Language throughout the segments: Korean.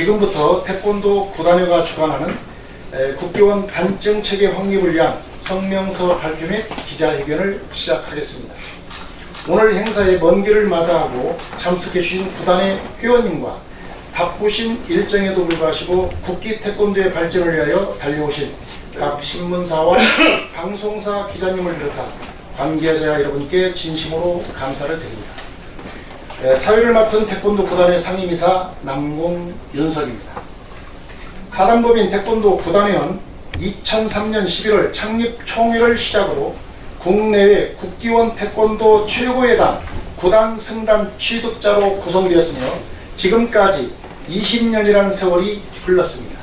지금부터 태권도 구단회가 주관하는 국기원 단증 체계 확립을 위한 성명서 발표 및 기자회견을 시작하겠습니다. 오늘 행사에 먼 길을 마다하고 참석해 주신 구단의 회원님과 바쁘신 일정에도 불구하시고 국기 태권도의 발전을 위하여 달려오신 각 신문사와 방송사 기자님을 비롯한 관계자 여러분께 진심으로 감사를 드립니다. 사회를 맡은 태권도 구단의 상임이사 남공윤석입니다. 사단법인 태권도 구단회는 2003년 11월 창립 총회를 시작으로 국내외 국기원 태권도 최고의 단 구단 승단 취득자로 구성되었으며 지금까지 20년이라는 세월이 흘렀습니다.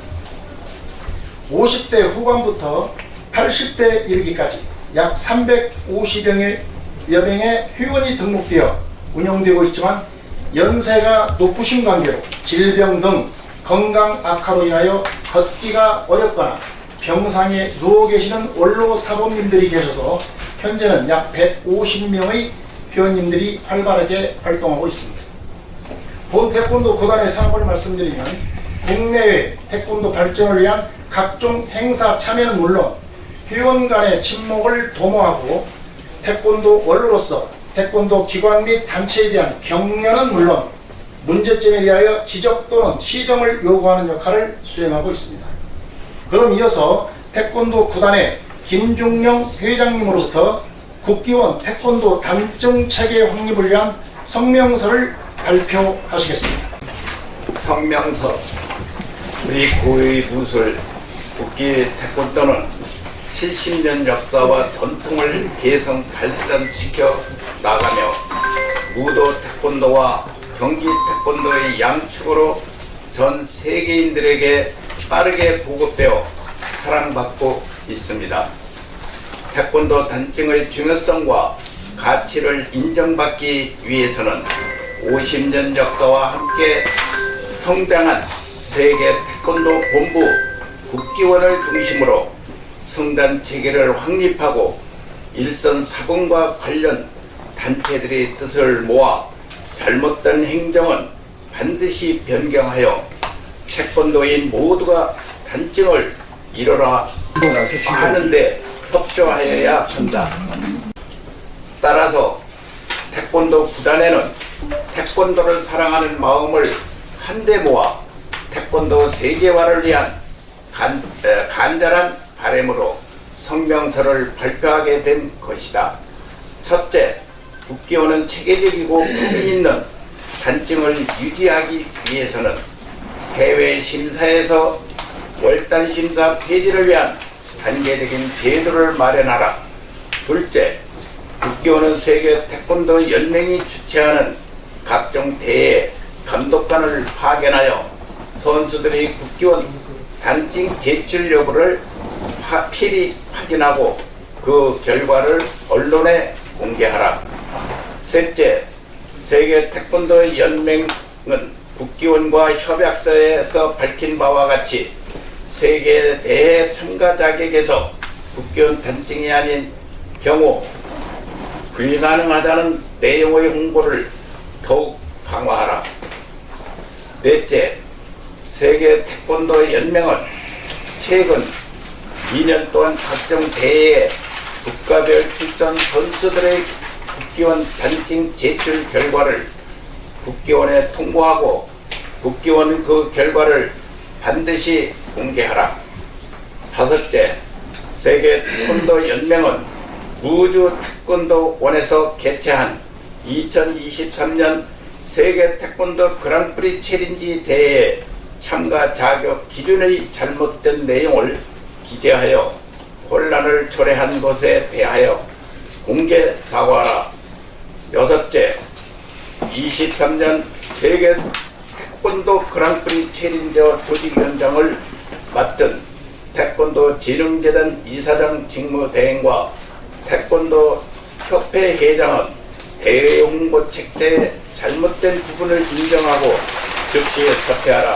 50대 후반부터 80대 이르기까지 약 350여 명의 회원이 등록되어 운영되고 있지만 연세가 높으신 관계로 질병 등 건강 악화로 인하여 걷기가 어렵거나 병상에 누워 계시는 원로 사범님들이 계셔서 현재는 약 150명의 회원님들이 활발하게 활동하고 있습니다. 본 태권도 구단의 사업을 말씀드리면 국내외 태권도 발전을 위한 각종 행사 참여는 물론 회원 간의 친목을 도모하고 태권도 원로로서 태권도 기관 및 단체에 대한 격려는 물론 문제점에 대하여 지적 또는 시정을 요구하는 역할을 수행하고 있습니다. 그럼 이어서 태권도 구단의 김중영 회장님으로부터 국기원 태권도 단증 체계 확립을 위한 성명서를 발표하시겠습니다. 성명서. 우리 고유의 무술 국기 태권도는 70년 역사와 전통을 개성 발전시켜 나가며 무도 태권도와 경기 태권도의 양축으로 전 세계인들에게 빠르게 보급되어 사랑받고 있습니다. 태권도 단증의 중요성과 가치를 인정받기 위해서는 50년 역사와 함께 성장한 세계 태권도 본부 국기원을 중심으로 승단 체계를 확립하고 일선 사범과 관련 단체들의 뜻을 모아 잘못된 행정은 반드시 변경하여 태권도인 모두가 단증을 이뤄라 하는데 협조하여야 한다. 따라서 태권도 구단에는 태권도를 사랑하는 마음을 한데 모아 태권도 세계화를 위한 간절한 바람으로 성명서를 발표하게 된 것이다. 첫째, 국기원은 체계적이고 품위 있는 단증을 유지하기 위해서는 해외 심사에서 월단 심사 폐지를 위한 단계적인 제도를 마련하라. 둘째, 국기원은 세계 태권도 연맹이 주최하는 각종 대회 감독관을 파견하여 선수들의 국기원 단증 제출 여부를 필히 확인하고 그 결과를 언론에 공개하라. 셋째, 세계 태권도 연맹은 국기원과 협약서에서 밝힌 바와 같이 세계 대회 참가 자격에서 국기원 단증이 아닌 경우 불가능하다는 내용의 홍보를 더욱 강화하라. 넷째, 세계 태권도 연맹은 최근 2년 동안 각종 대회에 국가별 출전 선수들의 국기원 단증 제출 결과를 국기원에 통보하고 국기원은 그 결과를 반드시 공개하라. 다섯째, 세계 태권도 연맹은 우주 태권도원에서 개최한 2023년 세계 태권도 그랑프리 챌린지 대회 참가 자격 기준의 잘못된 내용을 기재하여 혼란을 초래한 것에 대하여 공개 사과하라. 여섯째, 23년 세계 태권도 그랑프리 챌린저 조직위원장을 맡은 태권도 진흥재단 이사장 직무 대행과 태권도 협회 회장은 대회 홍보 책자에 잘못된 부분을 인정하고 즉시 사퇴하라.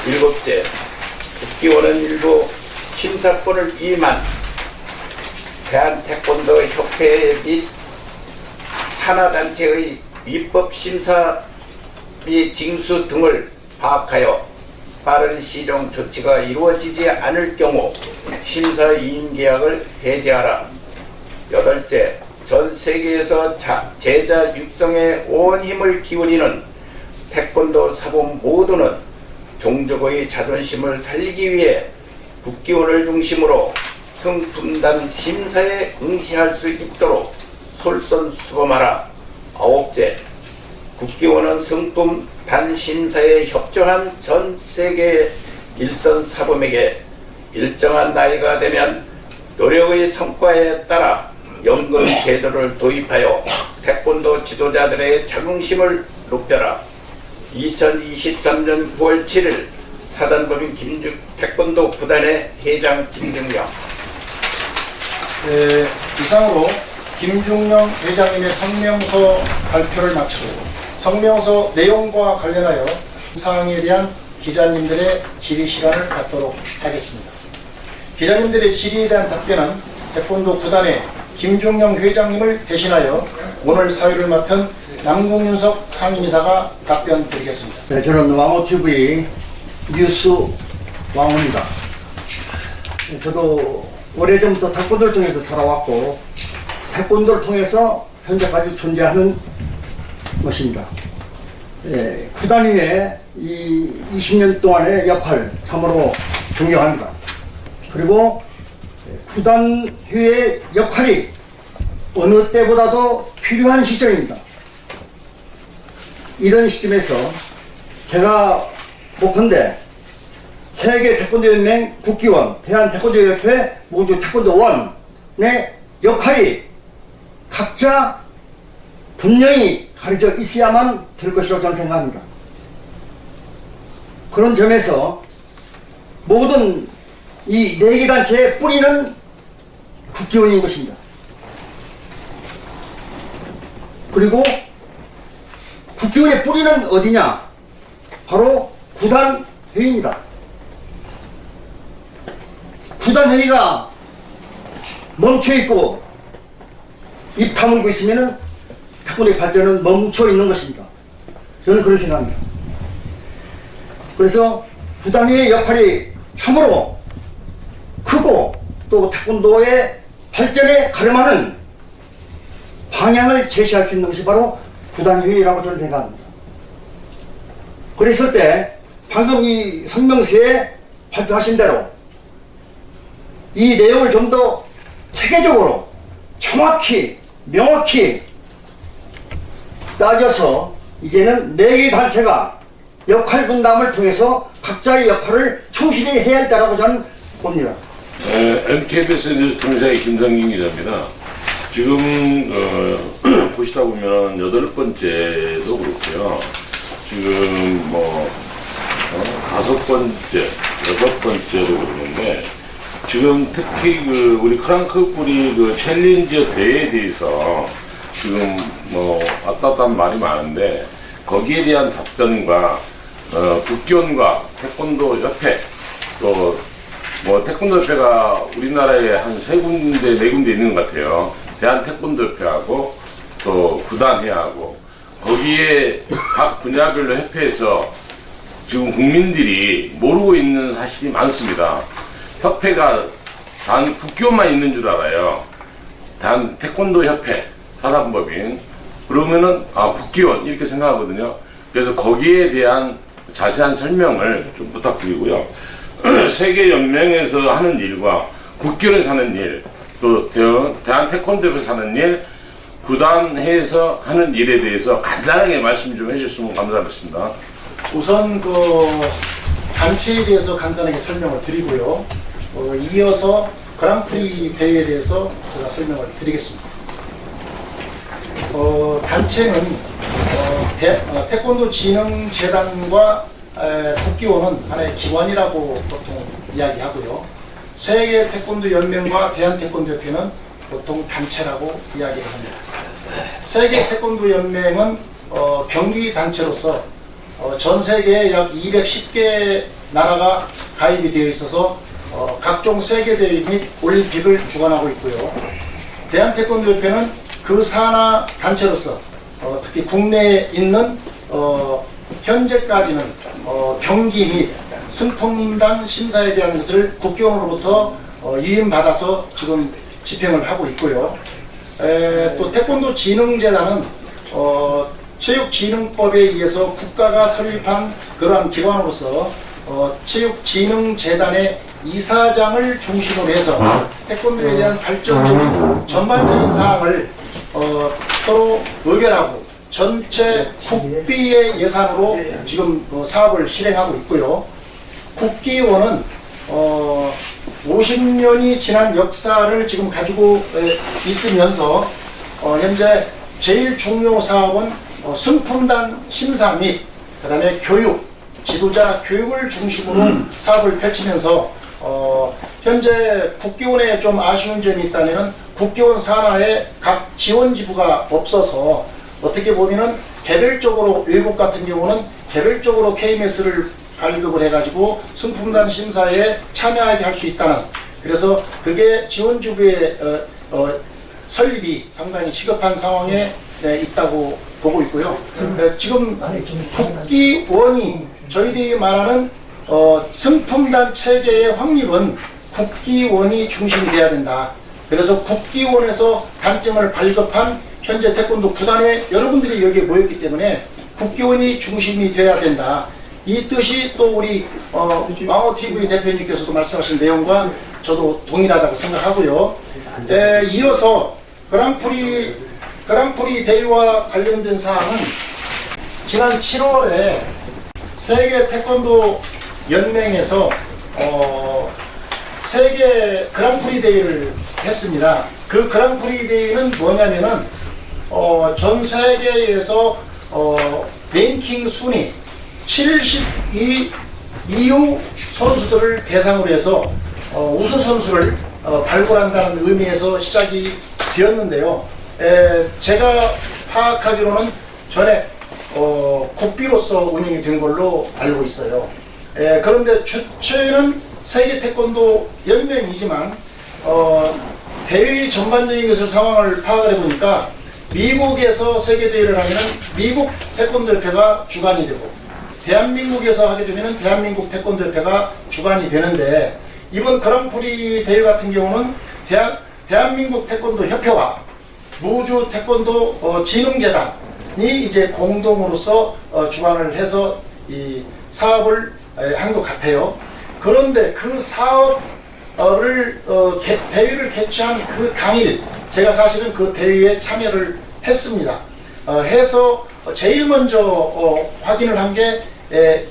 일곱째, 국기원은 일부 심사권을 위임한 대한태권도 협회 및 산하단체의 위법 심사비 징수 등을 파악하여 빠른 시정 조치가 이루어지지 않을 경우 심사위임 계약을 해제하라. 여덟째, 전 세계에서 제자 육성에 온 힘을 기울이는 태권도 사범 모두는 종족의 자존심을 살리기 위해 국기원을 중심으로 승품단 심사에 응시할 수 있도록 솔선수범하라. 아홉째, 국기원은 승품단 심사에 협조한 전 세계 일선 사범에게 일정한 나이가 되면 노력의 성과에 따라 연금 제도를 도입하여 태권도 지도자들의 자긍심을 높여라. 2023년 9월 7일 사단법인 태권도 구단의 회장 김중영. 이상으로 김중영 회장님의 성명서 발표를 마치고 성명서 내용과 관련하여 사항에 대한 기자님들의 질의 시간을 갖도록 하겠습니다. 기자님들의 질의에 대한 답변은 태권도 구단의 김중영 회장님을 대신하여 오늘 사회를 맡은 남궁윤석 상임이사가 답변 드리겠습니다. 네, 저는 왕호TV 뉴스 왕호입니다. 저도 오래전부터 태권도를 통해서 살아왔고 태권도를 통해서 현재까지 존재하는 것입니다. 구단위의 이 20년 동안의 역할 참으로 존경합니다. 그리고 구단위의 역할이 어느 때보다도 필요한 시점입니다. 이런 시점에서 제가 목컨대 세계 태권도연맹 국기원, 대한태권도협회 모두 태권도원의 역할이 각자 분명히 가려져 있어야만 될 것이라고 저는 생각합니다. 그런 점에서 모든 이 4개 단체의 뿌리는 국기원인 것입니다. 그리고 국기원의 뿌리는 어디냐? 바로 구단회의입니다. 구단회의가 멈춰있고 입 다물고 있으면 태권도의 발전은 멈춰있는 것입니다. 저는 그렇게 생각합니다. 그래서 구단회의 역할이 참으로 크고 또 태권도의 발전에 가름하는 방향을 제시할 수 있는 것이 바로 구단회의라고 저는 생각합니다. 그랬을 때 방금 이 성명서에 발표하신 대로 이 내용을 좀 더 체계적으로 정확히 명확히 따져서 이제는 4개 단체가 역할 분담을 통해서 각자의 역할을 충실히 해야 한다고 저는 봅니다. MKBS 뉴스 통신사의 김성긴 기자입니다. 지금 보시다 보면 8번째도 그렇고요. 지금 5번째, 6번째도 그러는데 지금 특히 우리 크랑크 뿌리 챌린저 대회에 대해서 지금 왔다 갔다 말이 많은데 거기에 대한 답변과 국기원과 태권도 협회 또 태권도 협회가 우리나라에 한 3군데, 4군데 있는 것 같아요. 대한태권도협회하고 또 구단회하고 거기에 각 분야별로 협회에서 지금 국민들이 모르고 있는 사실이 많습니다. 협회가 단 국기원만 있는 줄 알아요. 단 태권도협회 사단법인 그러면은 국기원 이렇게 생각하거든요. 그래서 거기에 대한 자세한 설명을 좀 부탁드리고요. 세계연맹에서 하는 일과 국기원에서 하는 일, 또 대한태권도에서 하는 일, 구단회에서 하는 일에 대해서 간단하게 말씀 좀 해주셨으면 감사하겠습니다. 우선 단체에 대해서 간단하게 설명을 드리고요. 이어서 그랑프리 대회에 대해서 제가 설명을 드리겠습니다. 단체는 태권도 진흥재단과 국기원은 하나의 기관이라고 보통 이야기하고요. 세계 태권도 연맹과 대한태권도협회는 보통 단체라고 이야기를 합니다. 세계 태권도 연맹은 경기 단체로서 전 세계에 약 210개 나라가 가입이 되어 있어서 각종 세계대회 및 올림픽을 주관하고 있고요. 대한태권도협회는 그 산하 단체로서 특히 국내에 있는 현재까지는 경기 및 승품단 심사에 대한 것을 국교원으로부터 위임받아서 지금 집행을 하고 있고요. 또 태권도 진흥재단은 체육진흥법에 의해서 국가가 설립한 그러한 기관으로서 체육진흥재단의 이사장을 중심으로 해서 태권도에 대한 발전적인 전반적인 사항을 서로 의결하고 전체 국비의 예산으로 지금 사업을 실행하고 있고요. 국기원은 50년이 지난 역사를 지금 가지고 있으면서 현재 제일 중요 사업은 승품단 심사 및 그다음에 교육, 지도자 교육을 중심으로 사업을 펼치면서 현재 국기원에 좀 아쉬운 점이 있다면 국기원 산하에 각 지원지부가 없어서 어떻게 보면은 개별적으로 외국 같은 경우는 개별적으로 KMS를 발급을 해가지고 승품단 심사에 참여하게 할 수 있다는, 그래서 그게 지원지부의 설립이 상당히 시급한 상황에 있다고 보고 있고요. 지금 국기원이 저희들이 말하는 승품단 체계의 확립은 국기원이 중심이 돼야 된다. 그래서 국기원에서 단점을 발급한 현재 태권도 구단에 여러분들이 여기에 모였기 때문에 국기원이 중심이 돼야 된다. 이 뜻이 또 우리 망호TV 대표님께서도 말씀하신 내용과 저도 동일하다고 생각하고요. 이어서 그랑프리 대회와 관련된 사항은 지난 7월에 세계 태권도 연맹에서 세계 그랑프리 대회를 했습니다. 그 그랑프리 대회는 뭐냐면은 전 세계에서 랭킹 순위 72 이후 선수들을 대상으로 해서 우수 선수를 발굴한다는 의미에서 시작이 되었는데요. 제가 파악하기로는 전에 국비로서 운영이 된 걸로 알고 있어요. 그런데 주체는 세계 태권도 연맹이지만 대회 전반적인 것을 상황을 파악을 해보니까 미국에서 세계 대회를 하면 미국 태권도 협회가 주관이 되고 대한민국에서 하게 되면 대한민국 태권도 협회가 주관이 되는데, 이번 그랑프리 대회 같은 경우는 대한민국 태권도 협회와 무주 태권도 진흥재단이 이제 공동으로서 주관을 해서 이 사업을 한 것 같아요. 그런데 그 사업을 대회를 개최한 그 당일 제가 사실은 그 대회에 참여를 했습니다. 해서 제일 먼저 확인을 한 게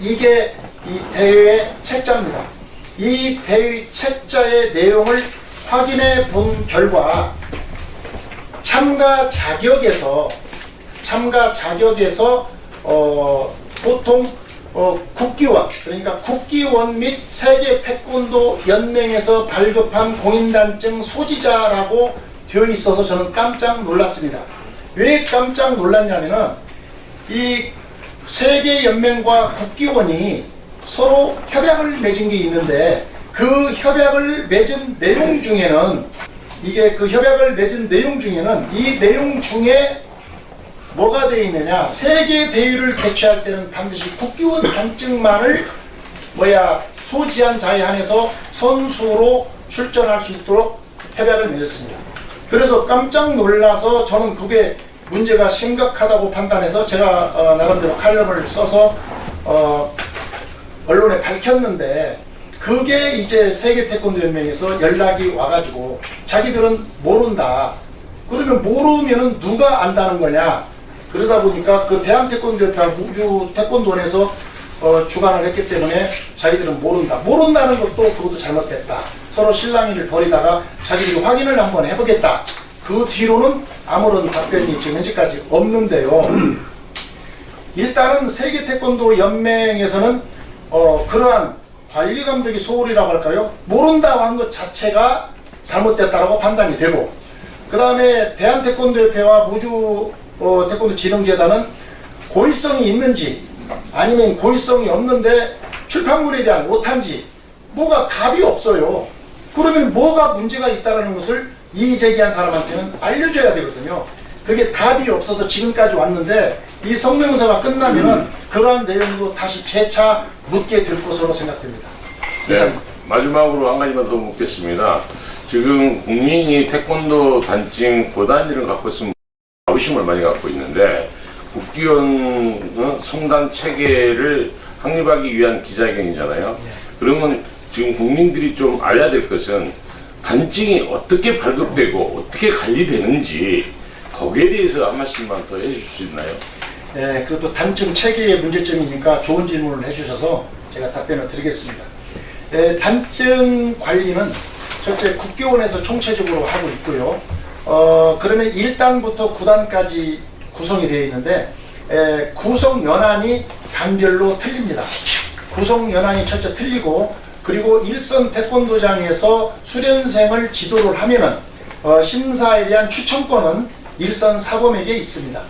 이게 이 대회의 책자입니다. 이 대회 책자의 내용을 확인해 본 결과 참가 자격에서 보통 국기원, 그러니까 국기원 및 세계 태권도 연맹에서 발급한 공인단증 소지자라고 되어 있어서 저는 깜짝 놀랐습니다. 왜 깜짝 놀랐냐면은 이 세계 연맹과 국기원이 서로 협약을 맺은 게 있는데, 그 협약을 맺은 내용 중에는 이 내용 중에 뭐가 되어 있느냐, 세계 대회를 개최할 때는 반드시 국기원 단증만을 소지한 자에 한해서 선수로 출전할 수 있도록 협약을 맺었습니다. 그래서 깜짝 놀라서 저는 그게 문제가 심각하다고 판단해서 제가 나름대로 칼럼을 써서 언론에 밝혔는데, 그게 이제 세계 태권도 연맹에서 연락이 와가지고 자기들은 모른다. 그러면 모르면은 누가 안다는 거냐? 그러다 보니까 그 대한태권도협회와 무주 태권도원에서 주관을 했기 때문에 자기들은 모른다. 모른다는 것도 그것도 잘못됐다. 서로 실랑이를 벌이다가 자기들이 확인을 한번 해보겠다. 그 뒤로는 아무런 답변이 지금 현재까지 없는데요. 일단은 세계 태권도 연맹에서는 그러한 관리 감독이 소홀이라고 할까요? 모른다고 한 것 자체가 잘못됐다라고 판단이 되고, 그 다음에 대한태권도협회와 무주 태권도 진흥재단은 고의성이 있는지 아니면 고의성이 없는데 출판물에 대한 오탄지 뭐가 답이 없어요. 그러면 뭐가 문제가 있다는 것을 이의 제기한 사람한테는 알려줘야 되거든요. 그게 답이 없어서 지금까지 왔는데 이 성명서가 끝나면 그러한 내용도 다시 재차 묻게 될 것으로 생각됩니다. 네, 마지막으로 한 가지만 더 묻겠습니다. 지금 국민이 태권도 단증 고단위를 갖고 있으면 자부심을 많이 갖고 있는데 국기원 성단 체계를 확립하기 위한 기자회견이잖아요. 그러면 지금 국민들이 좀 알아야 될 것은 단증이 어떻게 발급되고 어떻게 관리되는지 거기에 대해서 한 말씀만 더 해주실 수 있나요? 네, 그것도 단증 체계의 문제점이니까 좋은 질문을 해주셔서 제가 답변을 드리겠습니다. 단증 관리는 첫째 국기원에서 총체적으로 하고 있고요. 그러면 1단부터 9단까지 구성이 되어 있는데 구성 연한이 단별로 틀립니다. 구성 연한이 첫째 틀리고 그리고 일선 태권도장에서 수련생을 지도를 하면은 심사에 대한 추천권은 일선 사범에게 있습니다.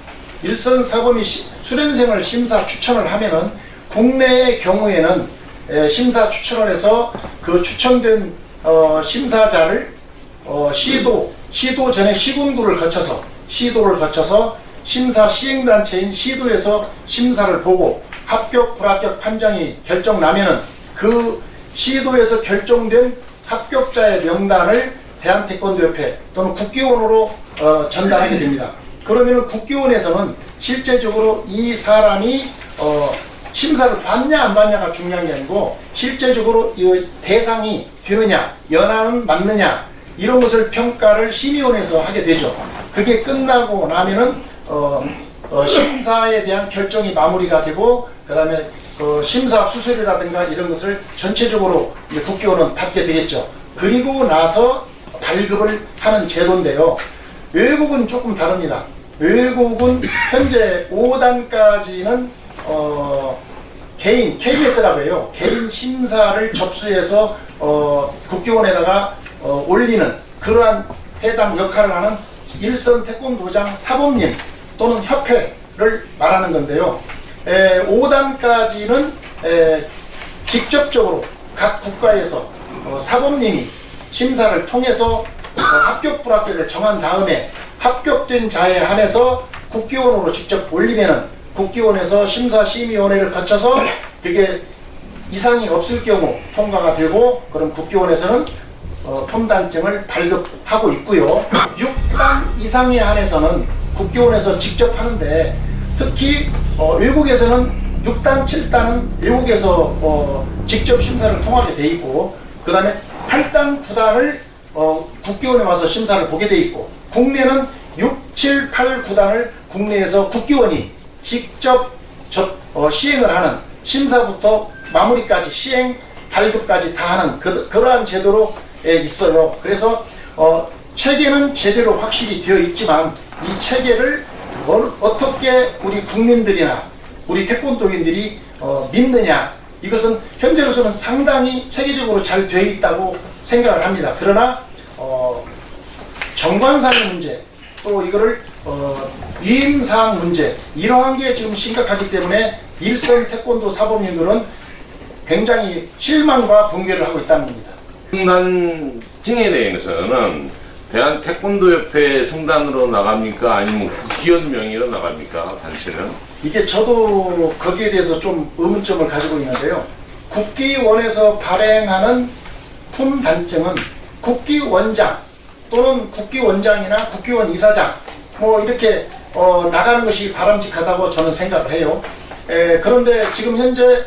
일선 사범이 수련생을 심사 추천을 하면은 국내의 경우에는 심사 추천을 해서 그 추천된 심사자를 시도 전에 시군구를 거쳐서 시도를 거쳐서 심사 시행단체인 시도에서 심사를 보고 합격 불합격 판정이 결정나면은 그 시도에서 결정된 합격자의 명단을 대한태권도협회 또는 국기원으로 전달하게 됩니다. 그러면 국기원에서는 실제적으로 이 사람이 심사를 받냐 안 받냐가 중요한 게 아니고 실제적으로 이 대상이 되느냐 연하는 맞느냐 이런 것을 평가를 심의원에서 하게 되죠. 그게 끝나고 나면은 심사에 대한 결정이 마무리가 되고 그 다음에 심사 수수료라든가 이런 것을 전체적으로 이제 국기원은 받게 되겠죠. 그리고 나서 발급을 하는 제도인데요. 외국은 조금 다릅니다. 외국은 현재 5단까지는 개인 KBS라고 해요. 개인 심사를 접수해서 국기원에다가 올리는 그러한 해당 역할을 하는 일선 태권도장 사범님 또는 협회를 말하는 건데요. 5단까지는 직접적으로 각 국가에서 사범님이 심사를 통해서 합격 불합격을 정한 다음에 합격된 자에 한해서 국기원으로 직접 올리면은 국기원에서 심사심의위원회를 거쳐서 그게 이상이 없을 경우 통과가 되고 그럼 국기원에서는 품단증을 발급하고 있고요. 6단 이상에 한해서는 국기원에서 직접 하는데 특히 외국에서는 6단, 7단은 외국에서 직접 심사를 통하게 돼 있고 그 다음에 8단, 9단을 국기원에 와서 심사를 보게 돼 있고 국내는 6, 7, 8, 9단을 국내에서 국기원이 직접 시행을 하는 심사부터 마무리까지 시행, 발급까지 다 하는 그러한 제도로 있어요. 그래서 체계는 제대로 확실히 되어 있지만 이 체계를 어떻게 우리 국민들이나 우리 태권도인들이 믿느냐 이것은 현재로서는 상당히 체계적으로 잘 되어 있다고 생각을 합니다. 그러나 정관상의 문제 또 이거를 위임사항 문제 이러한 게 지금 심각하기 때문에 일선 태권도 사범님들은 굉장히 실망과 붕괴를 하고 있다는 겁니다. 성단증에 대해서는 대한태권도협회 성단으로 나갑니까? 아니면 국기원 명의로 나갑니까? 단체는? 이게 저도 거기에 대해서 좀 의문점을 가지고 있는데요. 국기원에서 발행하는 품단증은 국기원장 또는 국기원장이나 국기원 이사장 뭐 이렇게 나가는 것이 바람직하다고 저는 생각을 해요. 그런데 지금 현재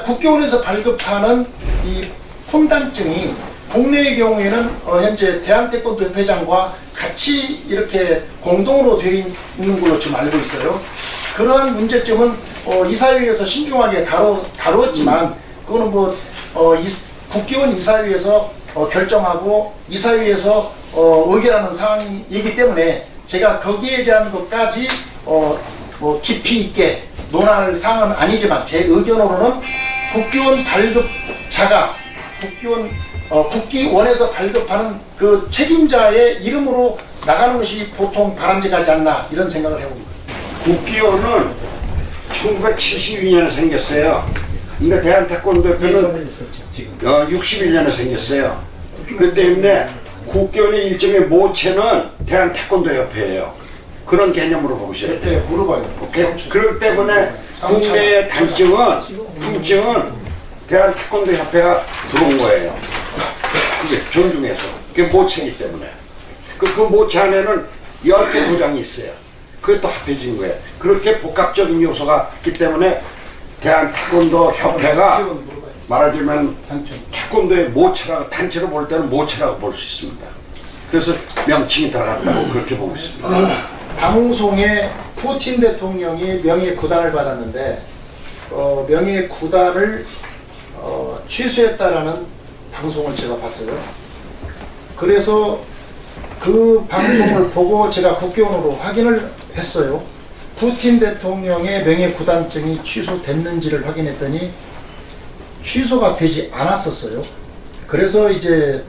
국기원에서 발급하는 이 품단증이 국내의 경우에는 현재 대한태권도협회장과 같이 이렇게 공동으로 되어 있는 걸로 지금 알고 있어요. 그러한 문제점은 이사회에서 신중하게 다루었지만 그거는 뭐 국기원 이사회에서 결정하고 이사회에서 의결하는 사항이기 때문에 제가 거기에 대한 것까지 뭐 깊이 있게 논할 사항은 아니지만 제 의견으로는 국기원 발급자가 국기원에서 발급하는 그 책임자의 이름으로 나가는 것이 보통 바람직하지 않나 이런 생각을 해봅니다. 국기원은 1972년에 생겼어요. 그러니까 대한태권도협회는 61년에 생겼어요. 그렇기 때문에 국기원의 일종의 모체는 대한태권도협회예요. 그런 개념으로 보셔야 돼요. 네, 물어봐요. 그렇기 때문에 국내의 품증은 대한태권도협회가 들어온 거예요. 그게 존중해서. 그게 모체이기 때문에. 그 모체 안에는 10개 도장이 있어요. 그게 또 합해진 거예요. 그렇게 복합적인 요소가 있기 때문에 대한태권도협회가 말하자면 태권도의 모체라고, 단체로 볼 때는 모체라고 볼 수 있습니다. 그래서 명칭이 들어갔다고 그렇게 보고 있습니다. 방송에 푸틴 대통령이 명예 구단을 받았는데 명예 구단을 취소했다라는 방송을 제가 봤어요. 그래서 그 방송을 보고 제가 국회의원으로 확인을 했어요. 푸틴 대통령의 명예 구단증이 취소됐는지를 확인했더니 취소가 되지 않았었어요. 그래서 이제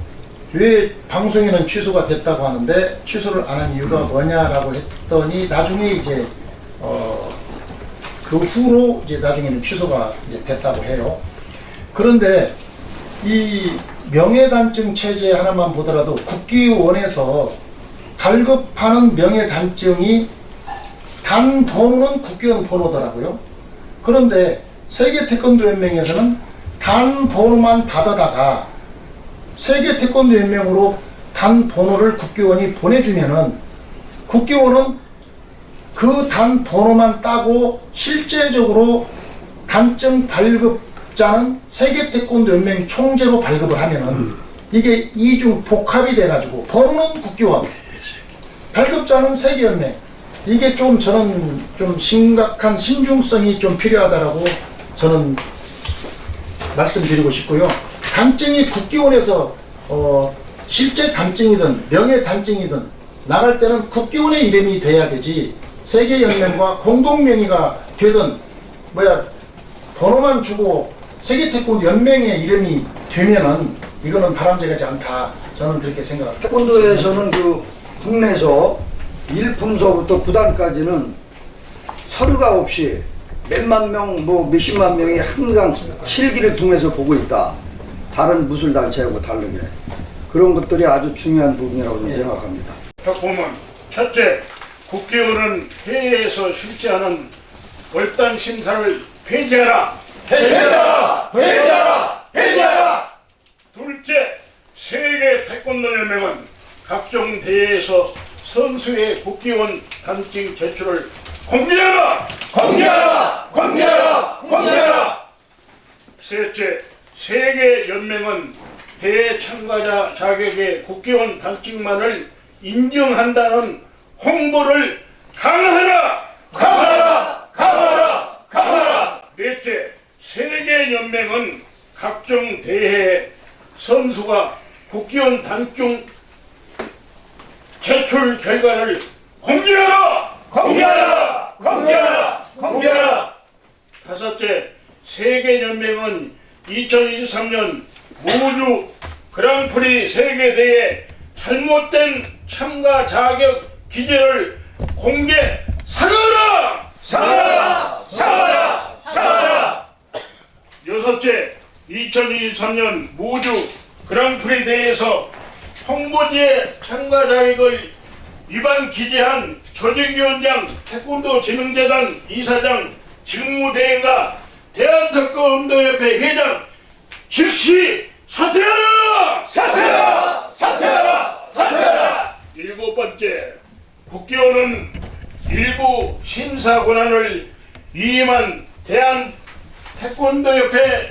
왜 방송에는 취소가 됐다고 하는데 취소를 안 한 이유가 뭐냐라고 했더니 나중에 이제 그 후로 이제 나중에는 취소가 이제 됐다고 해요. 그런데 이 명예단증 체제 하나만 보더라도 국기원에서 발급하는 명예단증이 단 번호는 국기원 번호더라고요. 그런데 세계태권도연맹에서는 단 번호만 받아다가 세계태권도연맹으로 단 번호를 국기원이 보내주면은 국기원은 그 단 번호만 따고 실제적으로 단증 발급자는 세계태권도연맹 총재로 발급을 하면은 이게 이중 복합이 돼가지고 번호는 국기원, 발급자는 세계연맹. 이게 좀 저는 좀 심각한 신중성이 좀 필요하다라고 저는 말씀드리고 싶고요. 단증이 국기원에서 실제 단증이든 명예 단증이든 나갈 때는 국기원의 이름이 돼야 되지 세계연맹과 공동명의가 되든 번호만 주고 세계태권도 연맹의 이름이 되면은 이거는 바람직하지 않다. 저는 그렇게 생각합니다. 태권도에서는 그 국내에서 일품서부터 구단까지는 서류가 없이 몇만 명, 몇십만 명이 항상 실기를 통해서 보고 있다. 다른 무술단체하고 다르게. 그런 것들이 아주 중요한 부분이라고 저는 생각합니다. 보면 첫째, 국기원은 해외에서 실시하는 월단 심사를 폐지하라. 폐지하라. 둘째, 세계 태권도연맹은 각종 대회에서 선수의 국기원 단증 제출을 공개하라. 셋째, 세계 연맹은 대회 참가자 자격의 국기원 단증만을 인정한다는 홍보를 강화하라. 넷째, 세계 연맹은 각종 대회에 선수가 국기원 단증 제출 결과를 공개하라. 다섯째, 세계연맹은 2023년 무주 그랑프리 세계대회 잘못된 참가 자격 기재를 공개 사과하라. 여섯째, 2023년 무주 그랑프리 대회에서 홍보지에 참가 자격을 위반 기재한 조직위원장, 태권도진흥재단 이사장, 직무대행과 대한태권도협회 회장 즉시 사퇴하라! 일곱 번째, 국기원은 일부 심사 권한을 위임한 대한태권도협회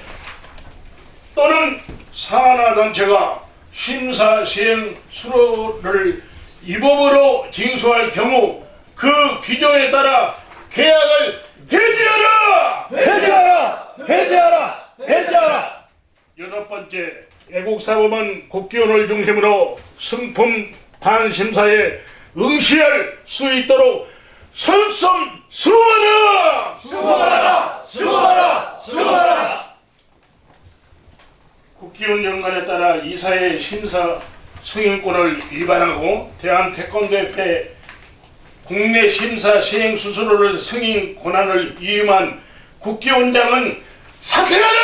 또는 산하단체가 심사 시행 수로를 위법으로 징수할 경우 그 규정에 따라 계약을 해지하라. 여섯 번째, 애국사범은 국기원을 중심으로 승품 단심사에 응시할 수 있도록 설섬 수호하라. 국기원 연관에 따라 이사의 심사 승인권을 위반하고 대한태권도협회 국내 심사 시행 수수료를 승인 권한을 위임한 국기원장은 사퇴하라.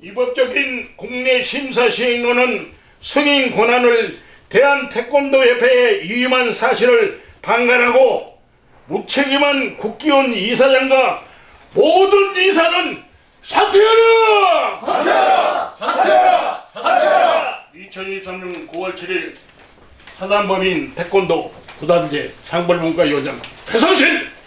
위법적인 국내 심사 시행론은 승인 권한을 대한태권도협회에 위임한 사실을 방관하고 무책임한 국기원 이사장과 모든 이사는 사퇴하라! 사퇴하라! 사퇴하라! 사퇴하라! 2023년 9월 7일 사단법인 태권도 구단제 장벌문과 요장 배성신!